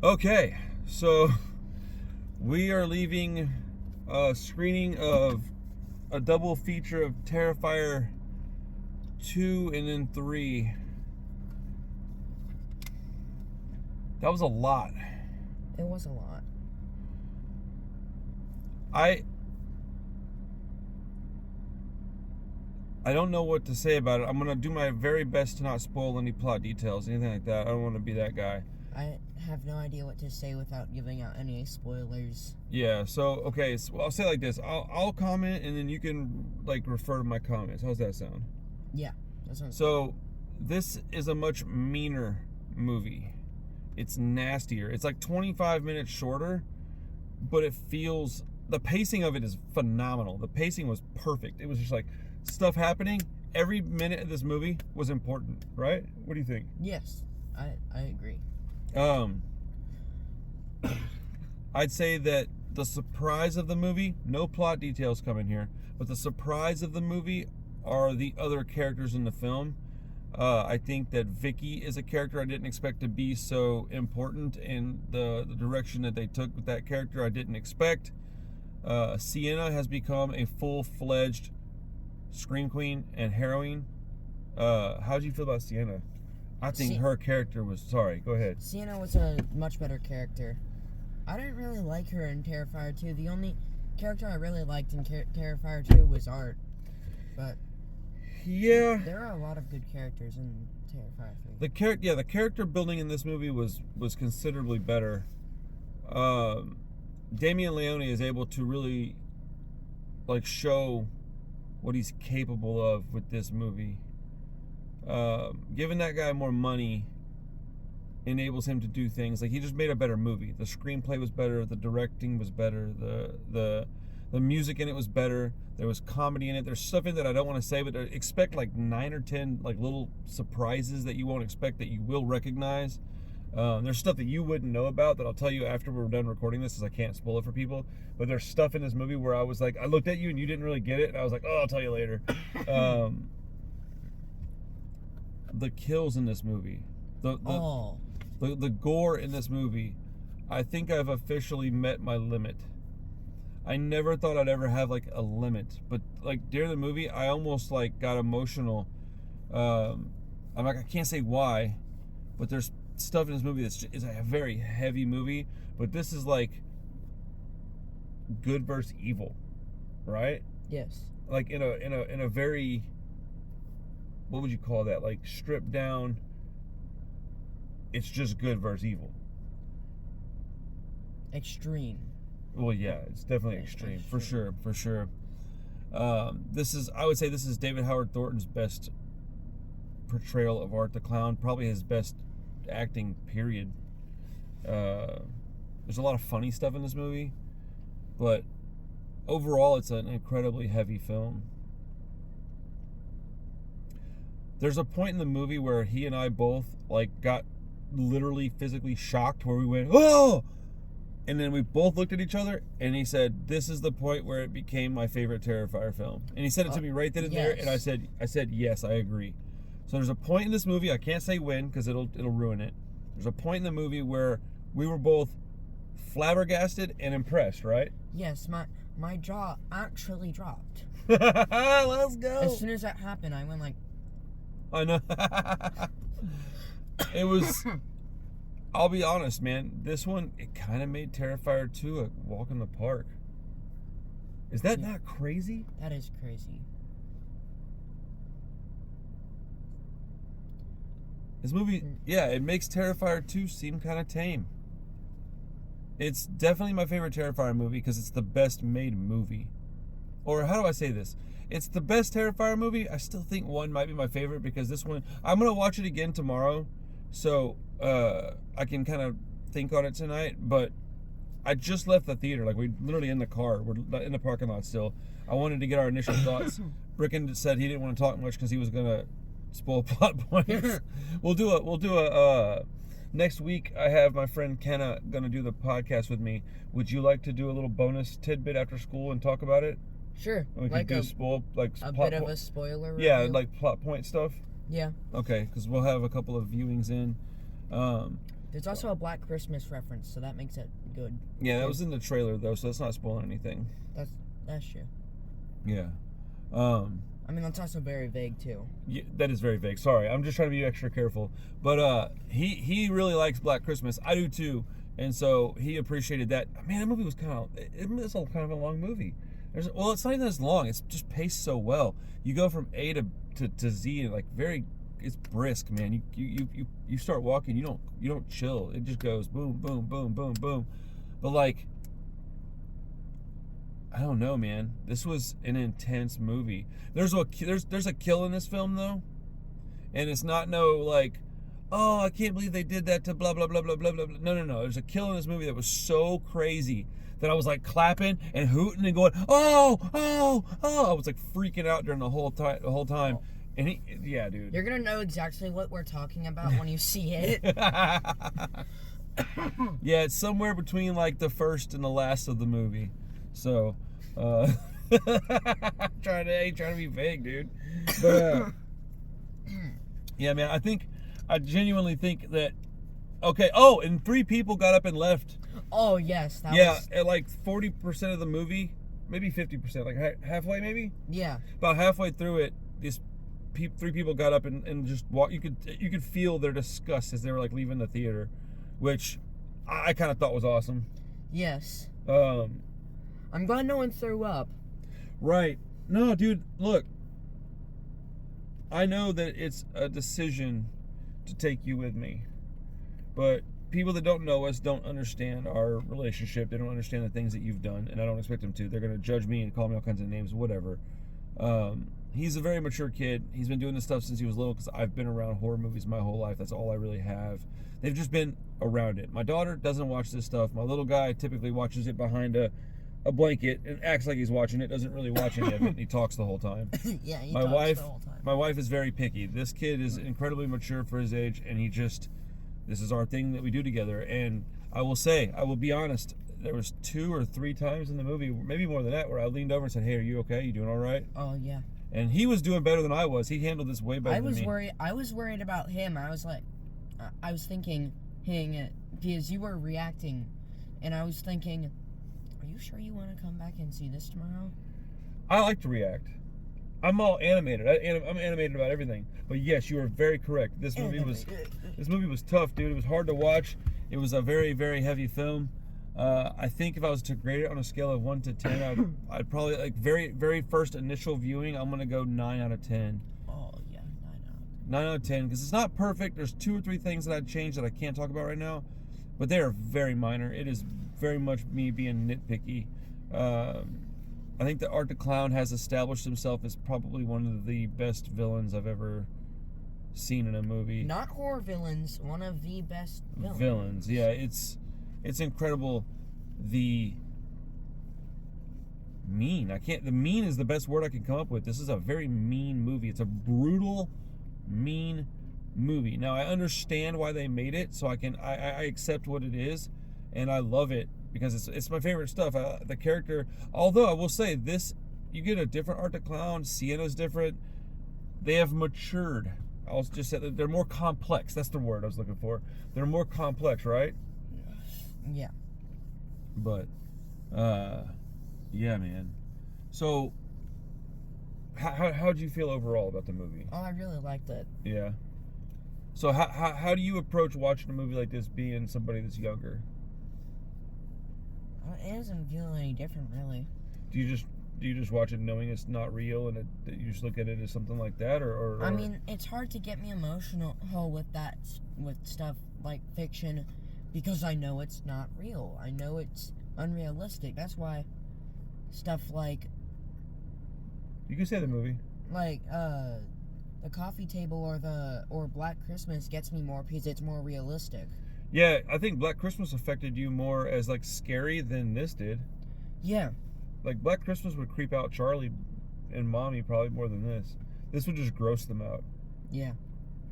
Okay, so we are leaving a screening of a double feature of Terrifier 2 and then 3. That was a lot. It was a lot. I don't know what to say about it. I'm going to do my very best to not spoil any plot details, anything like that. I don't want to be that guy. I have no idea what to say without giving out any spoilers. Yeah, so, okay, so I'll say it like this. I'll comment, and then you can, refer to my comments. How's that sound? Yeah, that sounds So, this is a much meaner movie. It's nastier. It's 25 minutes shorter, but it feels... The pacing of it is phenomenal. The pacing was perfect. It was just stuff happening. Every minute of this movie was important, right? What do you think? Yes, I agree. I'd say that the surprise of the movie, no plot details come in here, but the surprise of the movie are the other characters in the film. I think that Vicky is a character I didn't expect to be so important, and the direction that they took with that character I didn't expect. Sienna has become a full-fledged scream queen and heroine. How did you feel about Sienna? I think her character was... Sorry, go ahead. Sienna was a much better character. I didn't really like her in Terrifier 2. The only character I really liked in Terrifier 2 was Art. But yeah, there are a lot of good characters in Terrifier 3. The character building in this movie was considerably better. Damien Leone is able to really show what he's capable of with this movie. Giving that guy more money enables him to do things. He just made a better movie. The screenplay was better, the directing was better, the music in it was better. There was comedy in it. There's stuff in that I don't want to say, but expect 9 or 10 little surprises that you won't expect that you will recognize. There's stuff that you wouldn't know about that I'll tell you after we're done recording this, because I can't spoil it for people. But there's stuff in this movie where I was I looked at you and you didn't really get it, and I was like, oh, I'll tell you later. The kills in this movie, the gore in this movie, I think I've officially met my limit. I never thought I'd ever have a limit, but during the movie, I almost got emotional. I can't say why, but there's stuff in this movie is a very heavy movie, but this is good versus evil, right? Yes. In a very, what would you call that? Stripped down. It's just good versus evil. Extreme. Well, yeah, it's definitely extreme. For sure. I would say this is David Howard Thornton's best portrayal of Art the Clown. Probably his best acting, period. There's a lot of funny stuff in this movie, but overall, it's an incredibly heavy film. There's a point in the movie where he and I both got literally physically shocked, where we went, oh! And then we both looked at each other, and he said, this is the point where it became my favorite Terrifier film. And he said it to me right then and there, and I said, yes, I agree. So there's a point in this movie, I can't say when, because it'll ruin it. There's a point in the movie where we were both flabbergasted and impressed, right? Yes, my jaw actually dropped. Let's go! As soon as that happened, I went I know. It was... I'll be honest, man. This one, it kind of made Terrifier 2 a walk in the park. Is that not crazy? That is crazy. This movie, yeah, it makes Terrifier 2 seem kind of tame. It's definitely my favorite Terrifier movie because it's the best made movie. Or how do I say this? It's the best Terrifier movie. I still think 1 might be my favorite because this one, I'm going to watch it again tomorrow. So, I can kind of think on it tonight, but I just left the theater. We're literally in the car. We're in the parking lot still. I wanted to get our initial thoughts. Bricken said he didn't want to talk much because he was going to spoil plot points. We'll do a next week. I have my friend Kenna going to do the podcast with me. Would you like to do a little bonus tidbit after school and talk about it? Sure. We can do a bit of a spoiler review? Yeah, plot point stuff. Yeah. Okay, because we'll have a couple of viewings in. There's also a Black Christmas reference, so that makes it good. Yeah, that was in the trailer though, so that's not spoiling anything. That's true. Yeah. I mean, that's also very vague too. Yeah, that is very vague. Sorry, I'm just trying to be extra careful. But he really likes Black Christmas. I do too, and so he appreciated that. Man, that movie was kind of a long movie. Well, it's not even as long. It's just paced so well. You go from A to Z and like it's brisk, man. You start walking. You don't chill. It just goes boom, boom, boom, boom, boom. But like, I don't know, man. This was an intense movie. There's a kill in this film though, and it's not like, oh, I can't believe they did that to blah blah blah blah blah blah. No. There's a kill in this movie that was so crazy that I was like clapping and hooting and going, oh. I was like freaking out during the whole time. And yeah, dude. You're gonna know exactly what we're talking about when you see it. Yeah, it's somewhere between like the first and the last of the movie. So, trying to be vague, dude. But yeah, man, I genuinely think that. Okay. Oh, and 3 people got up and left. Oh yes, at like 40% of the movie, maybe 50%, like halfway, maybe. Yeah. About halfway through it, these 3 people got up and just walked. You could feel their disgust as they were like leaving the theater, which I kind of thought was awesome. Yes. I'm glad no one threw up. Right. No, dude, look. I know that it's a decision to take you with me. But people that don't know us don't understand our relationship. They don't understand the things that you've done, and I don't expect them to. They're going to judge me and call me all kinds of names, whatever. He's a very mature kid. He's been doing this stuff since he was little because I've been around horror movies my whole life. That's all I really have. They've just been around it. My daughter doesn't watch this stuff. My little guy typically watches it behind a blanket and acts like he's watching it, doesn't really watch any of it, and he talks the whole time. Yeah, he talks the whole time. My wife is very picky. This kid is incredibly mature for his age, and this is our thing that we do together. And I will be honest, there was 2 or 3 times in the movie, maybe more than that, where I leaned over and said, hey, are you okay? You doing all right? Oh, yeah. And he was doing better than I was. He handled this way better than me. I was worried about him. I was thinking, because you were reacting, and I was thinking, are you sure you want to come back and see this tomorrow? I like to react. I'm all animated. I'm animated about everything. But yes, you are very correct. This movie was tough, dude. It was hard to watch. It was a very, very heavy film. I think if I was to grade it on a scale of 1 to 10, I'd probably, like, very, very first initial viewing, I'm gonna go 9 out of 10. Oh yeah, 9 out of 10, because it's not perfect. There's 2 or 3 things that I'd change that I can't talk about right now, but they are very minor. It is very much me being nitpicky. I think that Art the Clown has established himself as probably one of the best villains I've ever seen in a movie. Not horror villains, one of the best villains. Villains, yeah, it's incredible. The mean is the best word I can come up with. This is a very mean movie. It's a brutal, mean movie. Now I understand why they made it, so I accept what it is, and I love it because it's my favorite stuff. The character, although I will say this, you get a different Art the Clown. Sienna's different. They have matured. I'll just say that they're more complex. That's the word I was looking for. They're more complex, right? Yeah. But, yeah, man. So, how'd you feel overall about the movie? Oh, I really liked it. Yeah. So, how do you approach watching a movie like this, being somebody that's younger? It doesn't feel any different, really. Do you just watch it knowing it's not real, and you just look at it as something like that, or? I mean, it's hard to get me emotional with stuff like fiction, because I know it's not real. I know it's unrealistic. That's why stuff like, you can say the movie, like the Coffee Table or Black Christmas gets me more because it's more realistic. Yeah, I think Black Christmas affected you more as like scary than this did. Yeah. Like Black Christmas would creep out Charlie and Mommy probably more than this. This would just gross them out. Yeah.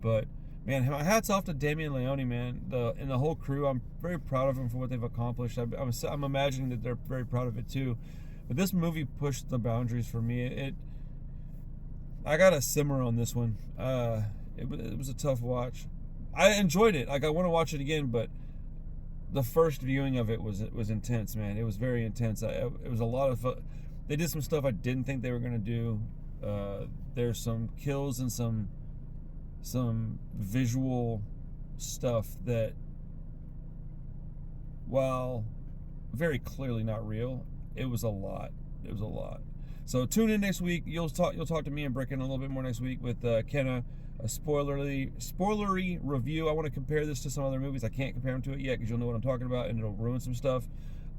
But man, my hats off to Damian Leone, man. And the whole crew. I'm very proud of them for what they've accomplished. I'm imagining that they're very proud of it too. But this movie pushed the boundaries for me. I got to simmer on this one. It was a tough watch. I enjoyed it. Like I want to watch it again, but the first viewing of it was intense, man. It was very intense. It was a lot of. They did some stuff I didn't think they were gonna do. There's some kills and some visual stuff that, while very clearly not real, it was a lot. It was a lot. So tune in next week. You'll talk to me and Bricken a little bit more next week with Kenna, a spoilery review. I want to compare this to some other movies. I can't compare them to it yet because you'll know what I'm talking about and it'll ruin some stuff.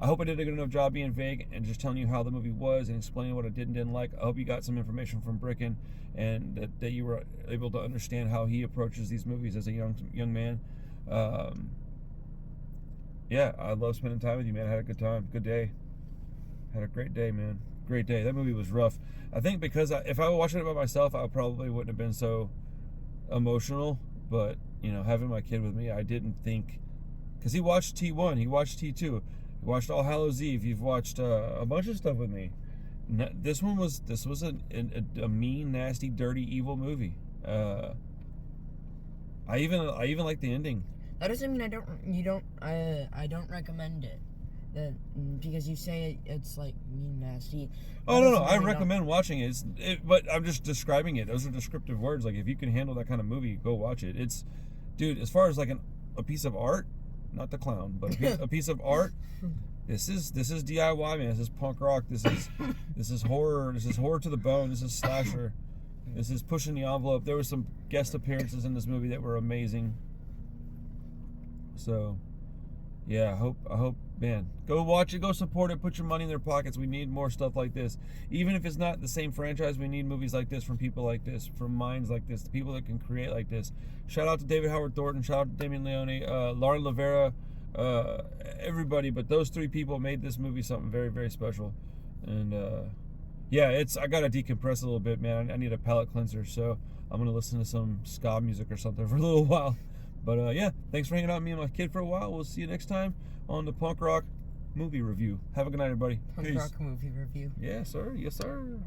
I hope I did a good enough job being vague and just telling you how the movie was and explaining what I did and didn't like. I hope you got some information from Bricken and that you were able to understand how he approaches these movies as a young man. Yeah, I love spending time with you, man. I had a good time. Good day. Had a great day, man. Great day. That movie was rough. I think because if I was watching it by myself, I probably wouldn't have been so emotional. But, you know, having my kid with me, I didn't think... Because he watched T1. He watched T2. He watched All Hallows Eve. You've watched a bunch of stuff with me. This was a mean, nasty, dirty, evil movie. I even like the ending. That doesn't mean I don't recommend it. Because you say it's like mean, nasty. Oh no, I recommend watching it. But I'm just describing it. Those are descriptive words. Like if you can handle that kind of movie, go watch it. It's, dude, as far as like a piece of art, not the clown, but a piece of art. This is DIY, man. This is punk rock. This is horror. This is horror to the bone. This is slasher. This is pushing the envelope. There were some guest appearances in this movie that were amazing. So, yeah, I hope, man, go watch it, go support it, put your money in their pockets. We need more stuff like this. Even if it's not the same franchise, we need movies like this from people like this, from minds like this, the people that can create like this. Shout out to David Howard Thornton, shout out to Damien Leone, Lauren Lavera, everybody, but those three people made this movie something very, very special. And, yeah, I gotta decompress a little bit, man. I need a palate cleanser, so I'm gonna listen to some ska music or something for a little while. But yeah, thanks for hanging out with me and my kid for a while. We'll see you next time on the Punk Rock Movie Review. Have a good night, everybody. Punk Rock Movie Review. Yeah, sir. Yes, sir.